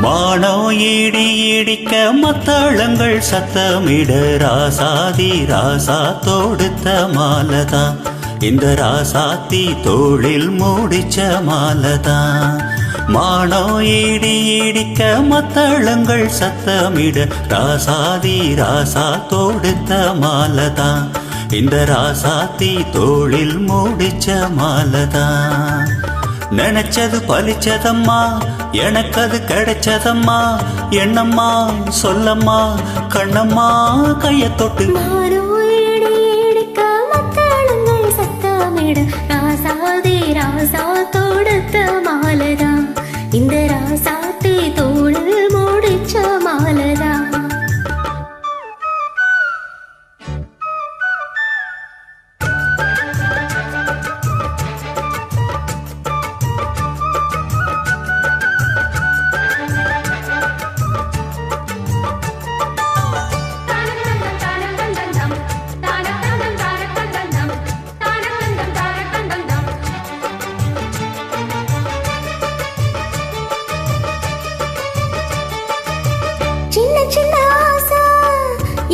மானோ இடி இடிக்க மத்தளங்கள் சத்தமிட ராசாதி ராசா தொடுத்த மாலதா இந்த ராசாத்தி தோளில் மூடிச்ச மாலதா மானோ இடி இடிக்க மத்தளங்கள் சத்தமிட ராசாதி ராசா தொடுத்த மாலதா இந்த ராசாத்தி தோளில் மூடிச்ச மாலதா நினைச்சது பலிச்சதம்மா எனக்கு அது கிடைச்சதம்மா என்னம்மா சொல்லம்மா கண்ணம்மா கைய தொட்டு ராசாதி ராசா தொடுத்த மாலதா இந்த ராசாத்தி தோளில் மூடிச்ச மாலதா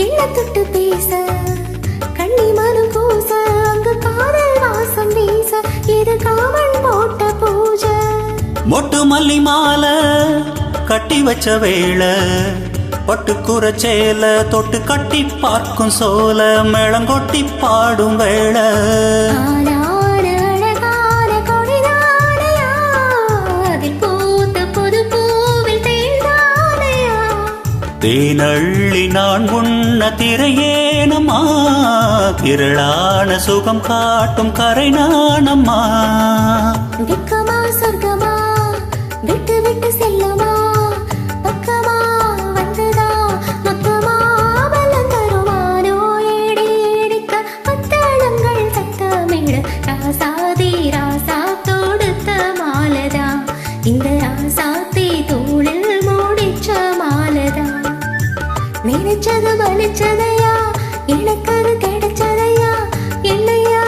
என்ன தொட்டு பேச கண்ணி மனம் கூச அங்கு காதல் வாசம் வீச இது காமன் போட்ட பூஜை மொட்டு மல்லி மாலை கட்டி வச்ச வேளை பட்டுக்குற சேல தொட்டு கட்டி பார்க்கும் சோல மேளங்கொட்டி பாடும் வேளை தேனள்ளி நான் உண்ண திரையேனம்மா திரளான சுகம் காட்டும் கரை நானம்மா விக்கமா சொர்க்கமா விட்டு விட்டு செல்லமா பக்கமா வந்ததா மொத்தமா பலம் தருமானோ ஏடி ஏடிக்க மத்தளங்கள் சத்தமிட ராசாதி ராசா தொடுத்த மாலதா இந்த ராசாத்தி தோளில் மூடிச்ச மாலதா நினைச்சது பலிச்சதையா எனக்கு அது கிடைச்சதையா என்னையா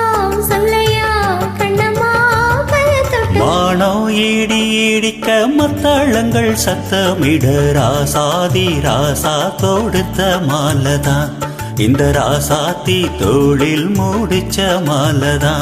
சொல்லையா கண்ணம்மா கைய தொட்டு வானோ இடி இடிக்க மத்தளங்கள் சத்தமிட ராசாதி ராசா தொடுத்த மாலதா இந்த ராசாத்தி தோளில் மூடிச்ச மாலதா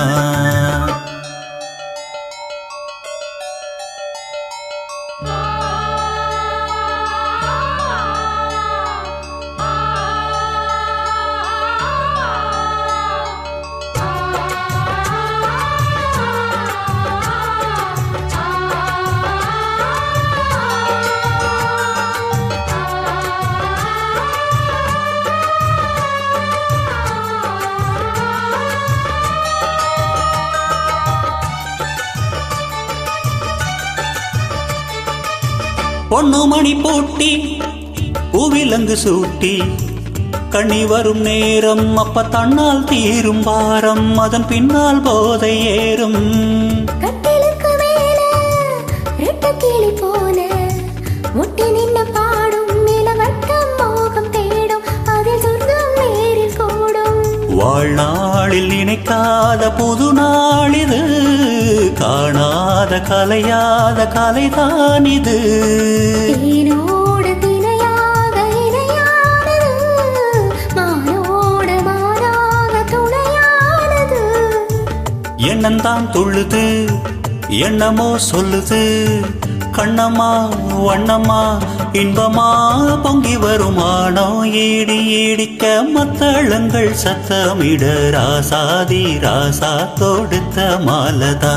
பொண்ணு மணி பூட்டி பூவிலங்கு சூட்டி கண்ணி வரும் நேரம் அப்ப தன்னால் தீரும் பாரம் அதன் பின்னால் போதை ஏறும் கட்டிலுக்கு மேல ரெட்ட கிளி போல முட்டி நின்று பாடும் நிலவட்டம் மோகம் தேடும் அதில் சொர்க்கம் நேரில் கூடும் வாழ்நாளில் நினைக்காத புது நாளிது காணாத கலையாத கலைதான் இது தேனோடு திணையாக இணையானது மானோடு மாறாக துணையானது எண்ணந்தான் துள்ளுது எண்ணமோ சொல்லுது கண்ணம்மா வண்ணம்மா இன்பமா பொங்கி வருமானோ ஈடி ஈடிக்க மத்தளங்கள் சத்தமிட ராசாதி ராசா தொடுத்த மாலதா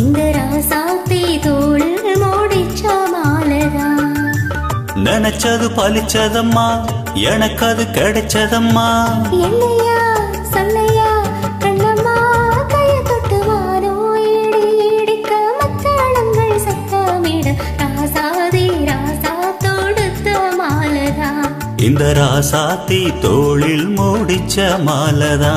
இந்த ராசாத்தி தோளில் மூடிச்ச மாலதா நினைச்சது பலிச்சதம்மா எனக்கு அது கிடைச்சதம்மா என்னையா சொல்லையா கண்ணம்மா கைய தொட்டு வானோ ஈடி ஈடிக்க மத்தளங்கள் சத்தமிட ராசாதி ராசா தொடுத்த மாலதா இந்த ராசாத்தி தோளில் மூடிச்ச மாலதா